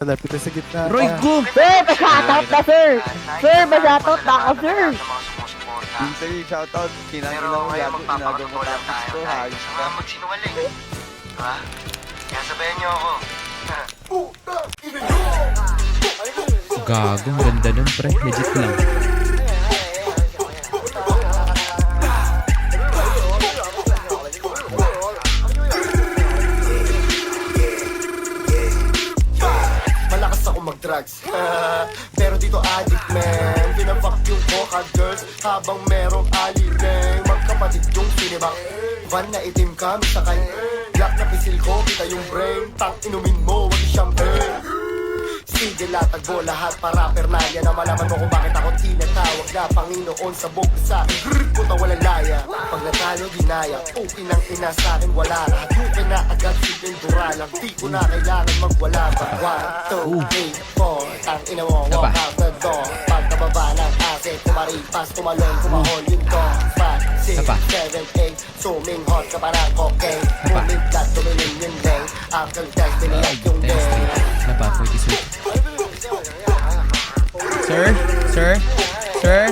Malapit na sa gitna. Roy Go! Sir, pa-shoutout na, sir! Sir, pa-shoutout na ako, sir! Dito yung shoutout. Kinangin Pero ako ngayon gago. magpapakatotoo Inagaw mo lang tapos tayo ko. kahit Hayos sa ka. mga magsinungaling. Diba? Kaya sabayan niyo ako. Gago, ang ganda nun pre. Legit lang. Malakas ako mag-drugs pero dito addict man. Pinafuck yung coca girls habang merong alibeng. Magkapatid yung sinibak van na itim kami sakay. Black na pisil ko, kita yung brain. Tang inumin mo, wag champagne. Sige latagbo lahat para pernalya na malaman mo kung bakit ako tinatawag na Panginoon sa buong sa akin. Puta walang laya. Pag natalo ginaya, okay nang ina sa akin wala lahat. Hukin na agad sigindura lang. Di ko na kailangan magwala pa. 1, 2, 3, 4. Tang ina mo, walk out the door. Pagkababa ng asset, kumaripas, tumalon, kumahol yung door. 5, 6, 7, 8. Suming hot ka parang cocaine. Bumigkat, tumilin yung lane. Uncle Tess, biniyak yung day. Napapoy iso. Sir? Sir? Sir?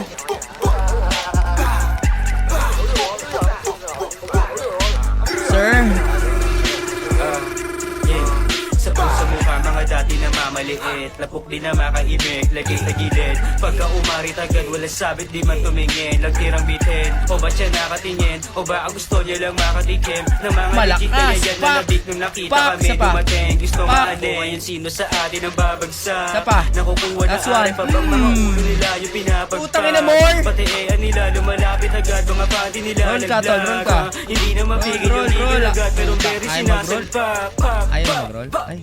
Sir? Sa puso mukha mga dati na mamaliit. Lapok din na makaimik, lagay sa gilid. Pagka umarit agad, wala sabit, di man tumingin. Lagtirang bitin, o ba siya nakatingin? O ba ang gusto niya lang makatikim ng mga Malakas, legit na yan na pak! nabik nung nakita Pak! kami Isa pa. dumating. Gusto Pak! maane, ngayon sino sa atin ang babagsak? Isa pa. Nakukuha na Last one. are pa bang mga ulo nila yung pinapagpak? Putang ina, more! Pati nila lumalapit agad, mga panty nila Roll ka, tol, roll ka. Hindi na mapigil Roll, yung roll. higil agad, pero very Ayaw mag-roll. sinasalpak. Ayaw mag-roll? Ay.